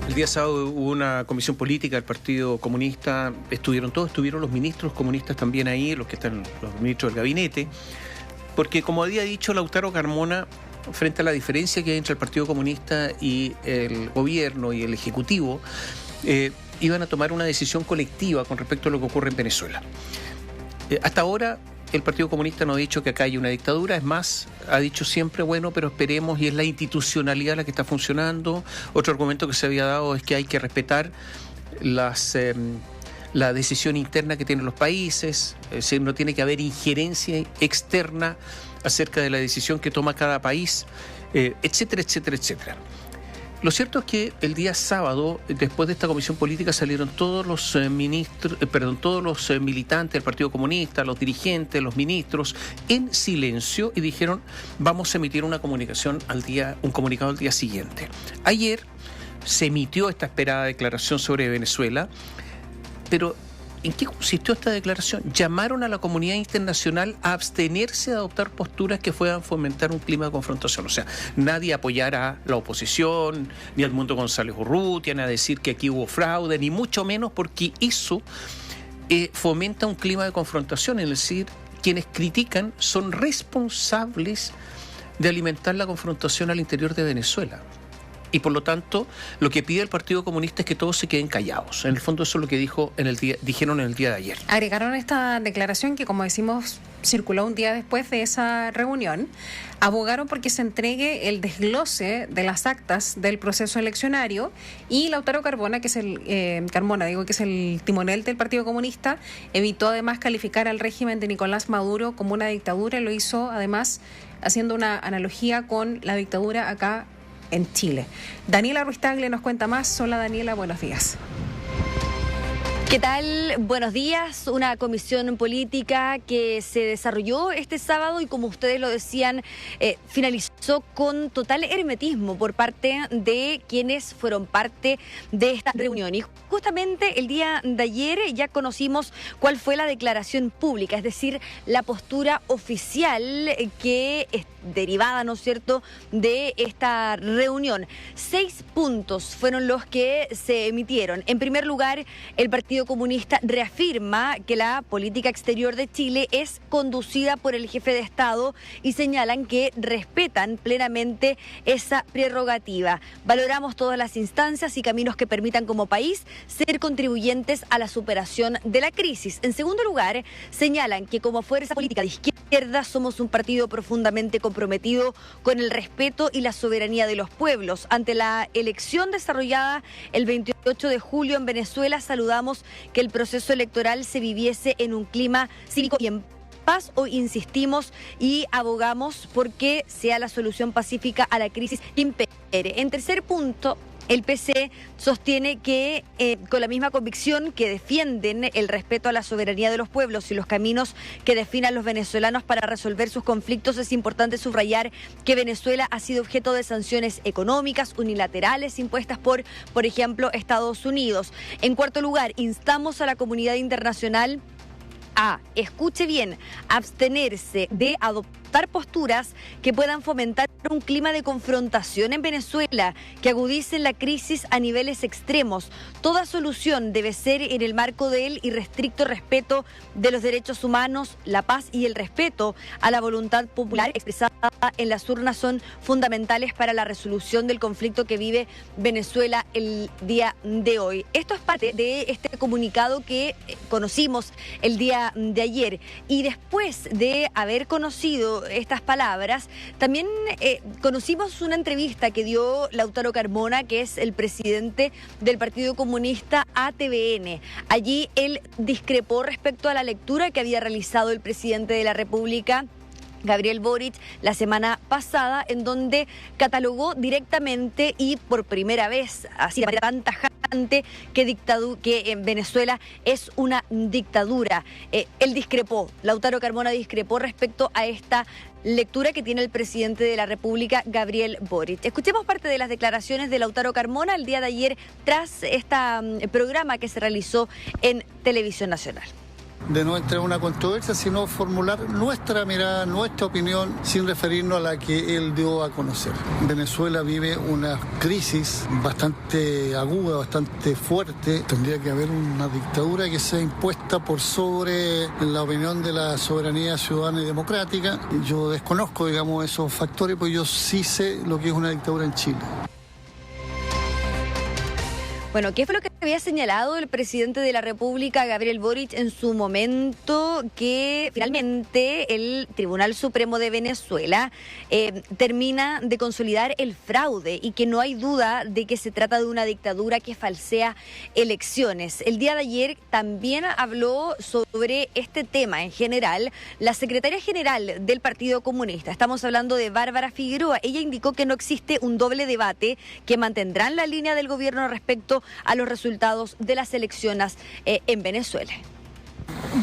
El día sábado hubo una comisión política del Partido Comunista, estuvieron los ministros comunistas también ahí, los ministros del gabinete, porque como había dicho Lautaro Carmona, frente a la diferencia que hay entre el Partido Comunista y el gobierno y el Ejecutivo, iban a tomar una decisión colectiva con respecto a lo que ocurre en Venezuela. Hasta ahora el Partido Comunista no ha dicho que acá hay una dictadura, es más, ha dicho siempre, bueno, pero esperemos, y es la institucionalidad la que está funcionando. Otro argumento que se había dado es que hay que respetar la decisión interna que tienen los países, es decir, no tiene que haber injerencia externa acerca de la decisión que toma cada país, etcétera, etcétera, etcétera. Lo cierto es que el día sábado, después de esta comisión política, salieron todos los militantes del Partido Comunista, los dirigentes, los ministros, en silencio y dijeron: vamos a emitir un comunicado al día siguiente. Ayer se emitió esta esperada declaración sobre Venezuela, pero ¿en qué consistió esta declaración? Llamaron a la comunidad internacional a abstenerse de adoptar posturas que puedan fomentar un clima de confrontación. O sea, nadie apoyará a la oposición, ni a Edmundo González Urrutia, ni a decir que aquí hubo fraude, ni mucho menos, porque eso fomenta un clima de confrontación. Es decir, quienes critican son responsables de alimentar la confrontación al interior de Venezuela. Y por lo tanto, lo que pide el Partido Comunista es que todos se queden callados. En el fondo eso es lo que dijeron en el día de ayer. Agregaron esta declaración que, como decimos, circuló un día después de esa reunión. Abogaron porque se entregue el desglose de las actas del proceso eleccionario, y Lautaro Carmona, que es el timonel del Partido Comunista, evitó además calificar al régimen de Nicolás Maduro como una dictadura, y lo hizo además haciendo una analogía con la dictadura acá en Chile. Daniela Ruiz Tagle nos cuenta más. Hola Daniela, buenos días. ¿Qué tal? Buenos días. Una comisión política que se desarrolló este sábado y, como ustedes lo decían, finalizó con total hermetismo por parte de quienes fueron parte de esta reunión. Y justamente el día de ayer ya conocimos cuál fue la declaración pública, es decir, la postura oficial que es derivada, ¿no es cierto?, de esta reunión. 6 puntos fueron los que se emitieron. En primer lugar, el Partido Comunista reafirma que la política exterior de Chile es conducida por el jefe de Estado y señalan que respetan plenamente esa prerrogativa. Valoramos todas las instancias y caminos que permitan como país ser contribuyentes a la superación de la crisis. En segundo lugar, señalan que como fuerza política de izquierda somos un partido profundamente comprometido con el respeto y la soberanía de los pueblos. Ante la elección desarrollada el 28 de julio en Venezuela, saludamos que el proceso electoral se viviese en un clima cívico y en paz. Hoy insistimos y abogamos porque sea la solución pacífica a la crisis que impere. En tercer punto, el PC sostiene que, con la misma convicción que defienden el respeto a la soberanía de los pueblos y los caminos que definan los venezolanos para resolver sus conflictos, es importante subrayar que Venezuela ha sido objeto de sanciones económicas unilaterales impuestas por ejemplo, Estados Unidos. En cuarto lugar, instamos a la comunidad internacional a, escuche bien, abstenerse de adoptar posturas que puedan fomentar un clima de confrontación en Venezuela, que agudicen la crisis a niveles extremos. Toda solución debe ser en el marco del irrestricto respeto de los derechos humanos, la paz y el respeto a la voluntad popular expresada en las urnas son fundamentales para la resolución del conflicto que vive Venezuela el día de hoy. Esto es parte de este comunicado que conocimos el día de ayer, y después de haber conocido estas palabras, también conocimos una entrevista que dio Lautaro Carmona, que es el presidente del Partido Comunista, a TVN. Allí él discrepó respecto a la lectura que había realizado el presidente de la República, Gabriel Boric, la semana pasada, en donde catalogó directamente y por primera vez, así de manera tan tajante, que en Venezuela es una dictadura. Él discrepó, Lautaro Carmona discrepó respecto a esta lectura que tiene el presidente de la República, Gabriel Boric. Escuchemos parte de las declaraciones de Lautaro Carmona el día de ayer tras este programa que se realizó en Televisión Nacional. de no entrar en una controversia, sino formular nuestra mirada, nuestra opinión, sin referirnos a la que él dio a conocer. Venezuela vive una crisis bastante aguda, bastante fuerte. Tendría que haber una dictadura que sea impuesta por sobre la opinión de la soberanía ciudadana y democrática. Yo desconozco, digamos, esos factores, pues yo sí sé lo que es una dictadura en Chile. Bueno, ¿qué fue lo que había señalado el presidente de la República, Gabriel Boric, en su momento? Que finalmente el Tribunal Supremo de Venezuela termina de consolidar el fraude y que no hay duda de que se trata de una dictadura que falsea elecciones. El día de ayer también habló sobre este tema en general la secretaria general del Partido Comunista. Estamos hablando de Bárbara Figueroa. Ella indicó que no existe un doble debate, que mantendrán la línea del gobierno respecto a los resultados de las elecciones en Venezuela.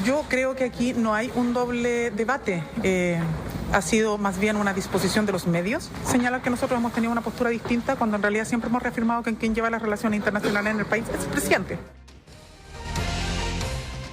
Yo creo que aquí no hay un doble debate. Ha sido más bien una disposición de los medios señalar que nosotros hemos tenido una postura distinta cuando en realidad siempre hemos reafirmado que quien lleva las relaciones internacionales en el país es el presidente.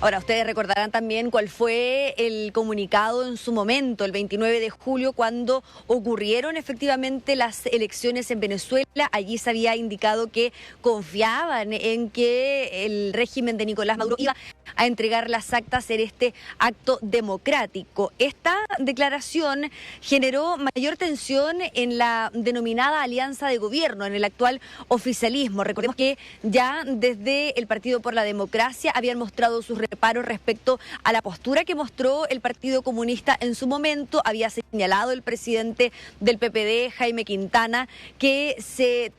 Ahora, ustedes recordarán también cuál fue el comunicado en su momento, el 29 de julio, cuando ocurrieron efectivamente las elecciones en Venezuela. Allí se había indicado que confiaban en que el régimen de Nicolás Maduro iba a entregar las actas en este acto democrático. Esta declaración generó mayor tensión en la denominada alianza de gobierno, en el actual oficialismo. Recordemos que ya desde el Partido por la Democracia habían mostrado sus reparos respecto a la postura que mostró el Partido Comunista en su momento. Había señalado el presidente del PPD, Jaime Quintana, que se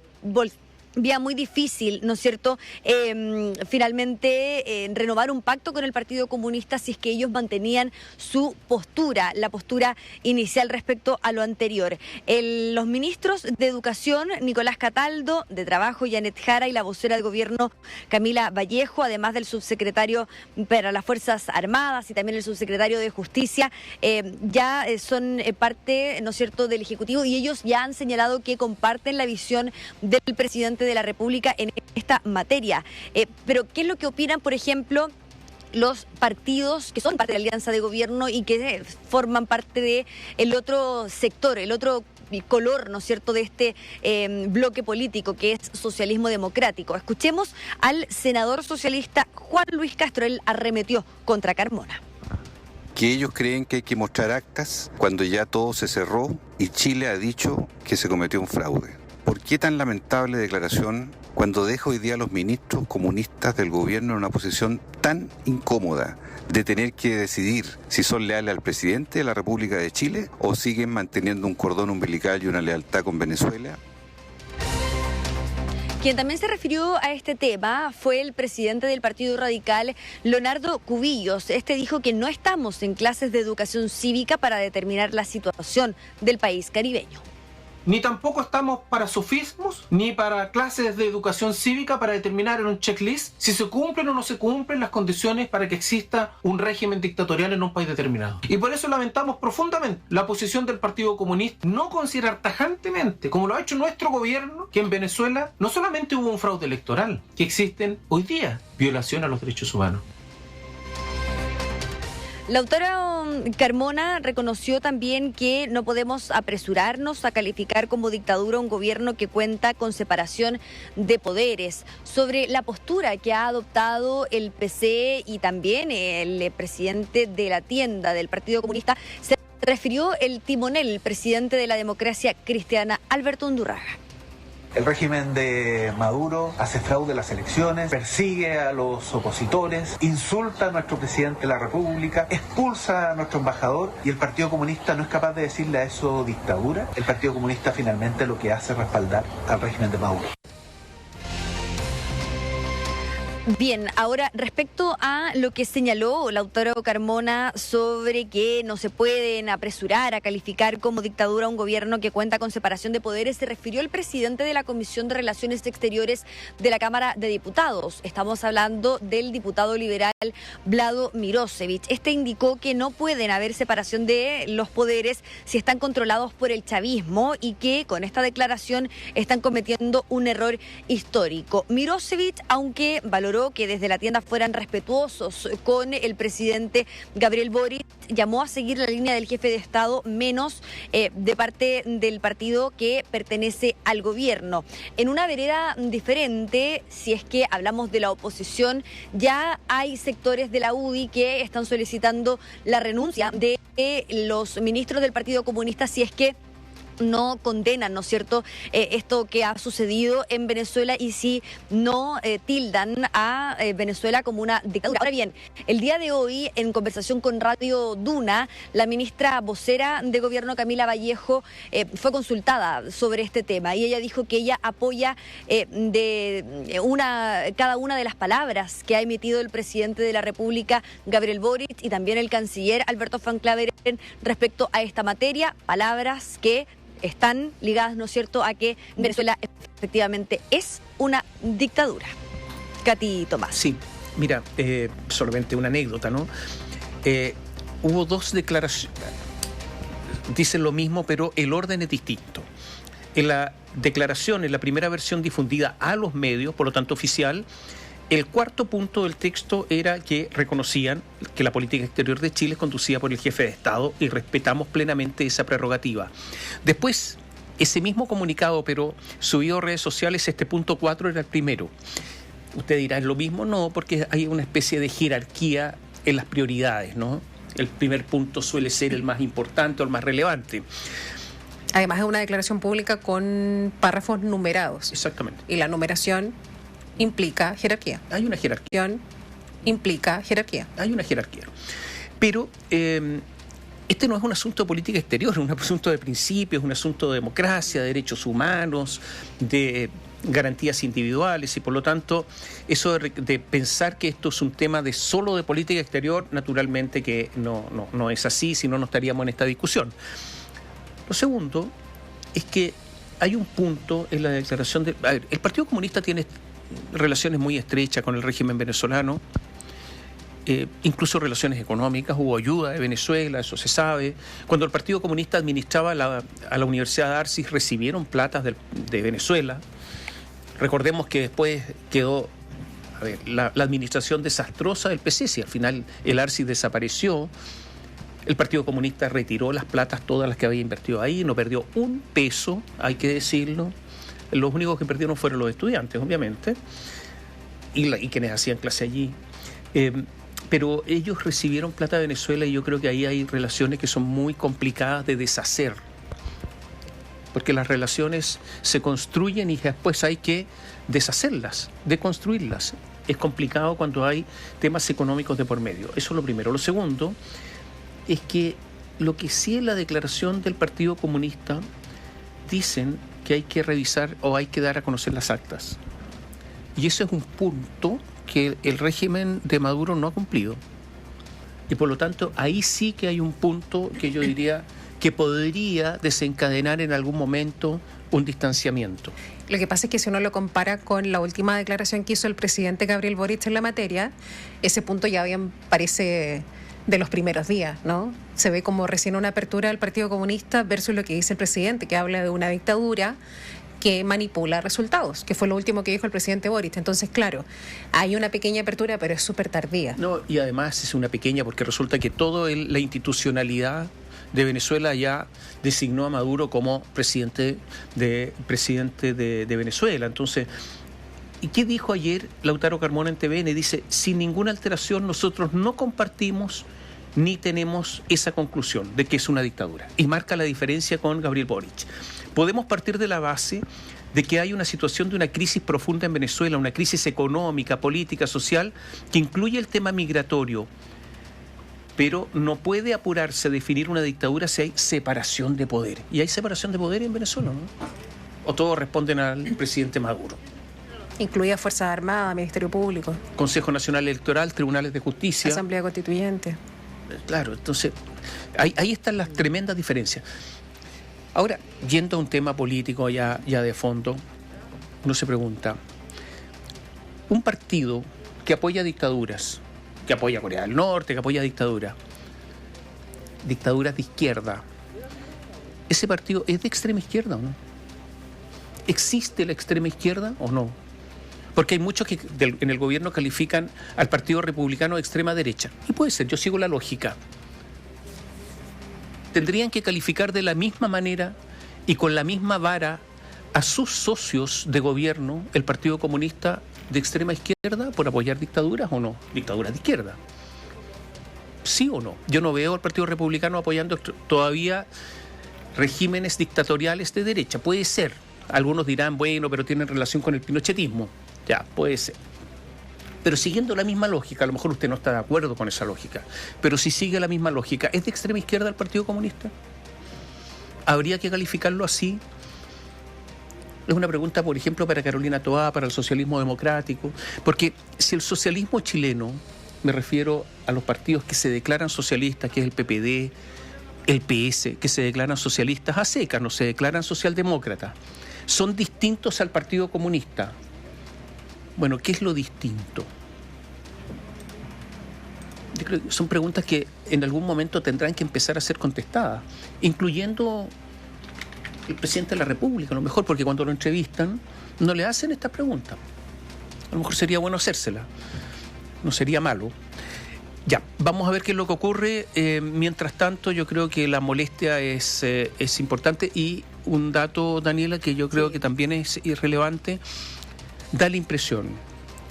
vía muy difícil, ¿no es cierto?, finalmente renovar un pacto con el Partido Comunista si es que ellos mantenían su postura, la postura inicial respecto a lo anterior. Los ministros de Educación, Nicolás Cataldo, de Trabajo, Janet Jara, y la vocera del gobierno, Camila Vallejo, además del subsecretario para las Fuerzas Armadas y también el subsecretario de Justicia, ya son parte, ¿no es cierto?, del Ejecutivo, y ellos ya han señalado que comparten la visión del presidente de la República en esta materia. Pero, ¿qué es lo que opinan, por ejemplo, los partidos que son parte de la alianza de gobierno y que forman parte de el otro sector, el otro color, ¿no es cierto?, de este bloque político que es socialismo democrático? Escuchemos al senador socialista Juan Luis Castro. Él arremetió contra Carmona. Que ellos creen que hay que mostrar actas cuando ya todo se cerró y Chile ha dicho que se cometió un fraude. ¿Por qué tan lamentable declaración cuando deja hoy día a los ministros comunistas del gobierno en una posición tan incómoda de tener que decidir si son leales al presidente de la República de Chile o siguen manteniendo un cordón umbilical y una lealtad con Venezuela? Quien también se refirió a este tema fue el presidente del Partido Radical, Leonardo Cubillos. Este dijo que no estamos en clases de educación cívica para determinar la situación del país caribeño. Ni tampoco estamos para sofismos, ni para clases de educación cívica para determinar en un checklist si se cumplen o no se cumplen las condiciones para que exista un régimen dictatorial en un país determinado. Y por eso lamentamos profundamente la posición del Partido Comunista, no considerar tajantemente, como lo ha hecho nuestro gobierno, que en Venezuela no solamente hubo un fraude electoral, que existen hoy día violaciones a los derechos humanos. La autora Carmona reconoció también que no podemos apresurarnos a calificar como dictadura un gobierno que cuenta con separación de poderes. Sobre la postura que ha adoptado el PC y también el presidente de la tienda del Partido Comunista, se refirió el timonel, el presidente de la democracia cristiana, Alberto Undurraga. El régimen de Maduro hace fraude a las elecciones, persigue a los opositores, insulta a nuestro presidente de la República, expulsa a nuestro embajador, y el Partido Comunista no es capaz de decirle a eso dictadura. El Partido Comunista finalmente lo que hace es respaldar al régimen de Maduro. Bien, ahora respecto a lo que señaló Lautaro Carmona sobre que no se pueden apresurar a calificar como dictadura un gobierno que cuenta con separación de poderes, se refirió el presidente de la Comisión de Relaciones Exteriores de la Cámara de Diputados. Estamos hablando del diputado liberal Vlado Mirosevic. Este indicó que no pueden haber separación de los poderes si están controlados por el chavismo y que con esta declaración están cometiendo un error histórico. Mirosevic, aunque valoró valoró que desde la tienda fueran respetuosos con el presidente Gabriel Boric. Llamó a seguir la línea del jefe de Estado, menos de parte del partido que pertenece al gobierno. En una vereda diferente, si es que hablamos de la oposición, ya hay sectores de la UDI que están solicitando la renuncia de los ministros del Partido Comunista si es que no condenan, ¿no es cierto?, esto que ha sucedido en Venezuela y si no tildan a Venezuela como una dictadura. Ahora bien, el día de hoy, en conversación con Radio Duna, la ministra vocera de Gobierno, Camila Vallejo, fue consultada sobre este tema y ella dijo que ella apoya cada una de las palabras que ha emitido el presidente de la República, Gabriel Boric, y también el canciller Alberto Van Klaveren respecto a esta materia, palabras que están ligadas, ¿no es cierto?, a que Venezuela efectivamente es una dictadura. Katy Tomás. Sí, mira, solamente una anécdota, ¿no? Hubo dos declaraciones, dicen lo mismo, pero el orden es distinto. En la declaración, en la primera versión difundida a los medios, por lo tanto oficial, el cuarto punto del texto era que reconocían que la política exterior de Chile es conducida por el jefe de Estado y respetamos plenamente esa prerrogativa. Después, ese mismo comunicado, pero subido a redes sociales, este punto 4 era el primero. Usted dirá, ¿es lo mismo? No, porque hay una especie de jerarquía en las prioridades, ¿no? El primer punto suele ser el más importante o el más relevante. Además es una declaración pública con párrafos numerados. Exactamente. Y la numeración implica jerarquía. Hay una jerarquía. Implica jerarquía. Hay una jerarquía. Pero este no es un asunto de política exterior, es un asunto de principios, es un asunto de democracia, de derechos humanos, de garantías individuales, y por lo tanto eso de pensar que esto es un tema de solo de política exterior, naturalmente que no es así, si no, no estaríamos en esta discusión. Lo segundo es que hay un punto en la declaración de... A ver, el Partido Comunista tiene relaciones muy estrechas con el régimen venezolano, incluso relaciones económicas, hubo ayuda de Venezuela, eso se sabe. Cuando el Partido Comunista administraba a la Universidad de Arcis, recibieron platas de Venezuela. Recordemos que después quedó la administración desastrosa del PCC, al final el Arcis desapareció, el Partido Comunista retiró las platas todas las que había invertido ahí, no perdió un peso, hay que decirlo. Los únicos que perdieron fueron los estudiantes, obviamente, y quienes hacían clase allí. Pero ellos recibieron plata de Venezuela y yo creo que ahí hay relaciones que son muy complicadas de deshacer. Porque las relaciones se construyen y después hay que deshacerlas, deconstruirlas. Es complicado cuando hay temas económicos de por medio. Eso es lo primero. Lo segundo es que lo que sí en la declaración del Partido Comunista dicen que hay que revisar o hay que dar a conocer las actas. Y eso es un punto que el régimen de Maduro no ha cumplido. Y por lo tanto, ahí sí que hay un punto que yo diría que podría desencadenar en algún momento un distanciamiento. Lo que pasa es que si uno lo compara con la última declaración que hizo el presidente Gabriel Boric en la materia, ese punto ya bien parece de los primeros días, ¿no? Se ve como recién una apertura del Partido Comunista versus lo que dice el presidente, que habla de una dictadura que manipula resultados, que fue lo último que dijo el presidente Boric. Entonces, claro, hay una pequeña apertura, pero es súper tardía. No, y además es una pequeña porque resulta que toda la institucionalidad de Venezuela ya designó a Maduro como presidente de Venezuela. Entonces, ¿y qué dijo ayer Lautaro Carmona en TVN? Dice, sin ninguna alteración nosotros no compartimos ni tenemos esa conclusión de que es una dictadura. Y marca la diferencia con Gabriel Boric. Podemos partir de la base de que hay una situación de una crisis profunda en Venezuela, una crisis económica, política, social, que incluye el tema migratorio. Pero no puede apurarse a definir una dictadura si hay separación de poder. Y hay separación de poder en Venezuela, ¿no? O todos responden al presidente Maduro. Incluía Fuerzas Armadas, Ministerio Público, Consejo Nacional Electoral, Tribunales de Justicia. Asamblea Constituyente. Claro, entonces ahí están las tremendas diferencias. Ahora, yendo a un tema político ya de fondo, uno se pregunta, un partido que apoya dictaduras, que apoya a Corea del Norte, que apoya dictaduras de izquierda, ¿ese partido es de extrema izquierda o no? ¿Existe la extrema izquierda o no? Porque hay muchos que en el gobierno califican al Partido Republicano de extrema derecha. Y puede ser, yo sigo la lógica. Tendrían que calificar de la misma manera y con la misma vara a sus socios de gobierno, el Partido Comunista de extrema izquierda, por apoyar dictaduras o no, dictaduras de izquierda. ¿Sí o no? Yo no veo al Partido Republicano apoyando todavía regímenes dictatoriales de derecha. Puede ser. Algunos dirán, bueno, pero tienen relación con el pinochetismo. Ya, puede ser. Pero siguiendo la misma lógica, a lo mejor usted no está de acuerdo con esa lógica, pero si sigue la misma lógica, ¿es de extrema izquierda el Partido Comunista? ¿Habría que calificarlo así? Es una pregunta, por ejemplo, para Carolina Toá, para el socialismo democrático, porque si el socialismo chileno, me refiero a los partidos que se declaran socialistas, que es el PPD, el PS, que se declaran socialistas a secas, no se declaran socialdemócratas, son distintos al Partido Comunista. Bueno, ¿qué es lo distinto? Yo creo que son preguntas que en algún momento tendrán que empezar a ser contestadas, incluyendo el presidente de la República, a lo mejor, porque cuando lo entrevistan no le hacen estas preguntas. A lo mejor sería bueno hacérselas, no sería malo. Ya, vamos a ver qué es lo que ocurre. Mientras tanto, yo creo que la molestia es importante y un dato, Daniela, que yo creo que también es irrelevante. Da la impresión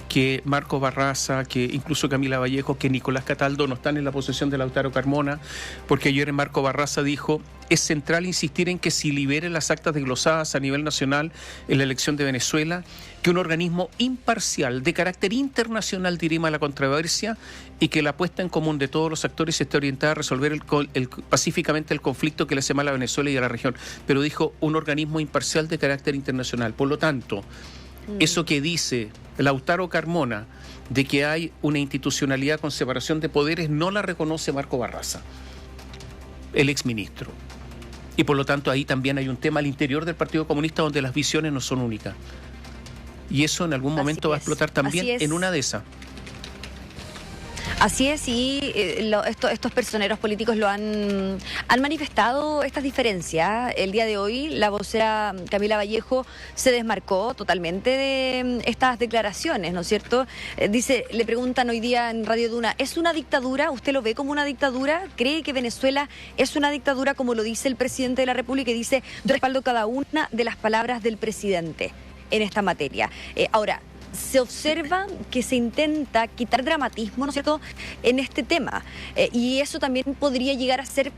que Marco Barraza, que incluso Camila Vallejo, que Nicolás Cataldo no están en la posesión de Lautaro Carmona, porque ayer Marco Barraza dijo, es central insistir en que se liberen las actas desglosadas a nivel nacional en la elección de Venezuela, que un organismo imparcial de carácter internacional dirima la controversia y que la puesta en común de todos los actores esté orientada a resolver pacíficamente el conflicto que le hace mal a Venezuela y a la región. Pero dijo un organismo imparcial de carácter internacional. Por lo tanto, eso que dice Lautaro Carmona de que hay una institucionalidad con separación de poderes no la reconoce Marco Barraza, el exministro. Y por lo tanto ahí también hay un tema al interior del Partido Comunista donde las visiones no son únicas. Y eso en algún momento va a explotar también en una de esas. Así es, y estos personeros políticos lo han manifestado estas diferencias. El día de hoy la vocera Camila Vallejo se desmarcó totalmente de estas declaraciones, ¿no es cierto? Le preguntan hoy día en Radio Duna, ¿es una dictadura? ¿Usted lo ve como una dictadura? ¿Cree que Venezuela es una dictadura como lo dice el presidente de la República y dice, yo respaldo cada una de las palabras del presidente en esta materia? Ahora, se observa que se intenta quitar dramatismo, ¿no es cierto?, en este tema. Y eso también podría llegar a ser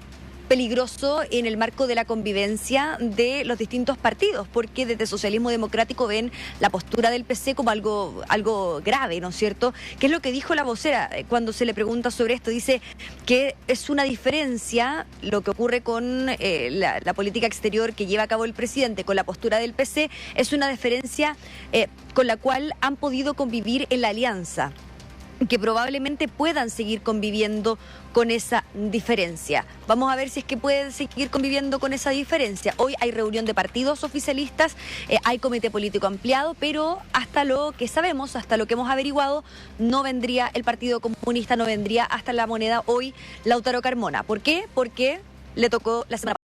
peligroso en el marco de la convivencia de los distintos partidos, porque desde Socialismo Democrático ven la postura del PC como algo grave, ¿no es cierto? ¿Qué es lo que dijo la vocera cuando se le pregunta sobre esto? Dice que es una diferencia lo que ocurre con la política exterior que lleva a cabo el presidente con la postura del PC, es una diferencia con la cual han podido convivir en la alianza, que probablemente puedan seguir conviviendo con esa diferencia. Vamos a ver si es que pueden seguir conviviendo con esa diferencia. Hoy hay reunión de partidos oficialistas, hay comité político ampliado, pero hasta lo que sabemos, hasta lo que hemos averiguado, no vendría el Partido Comunista, no vendría hasta La Moneda hoy Lautaro Carmona. ¿Por qué? Porque le tocó la semana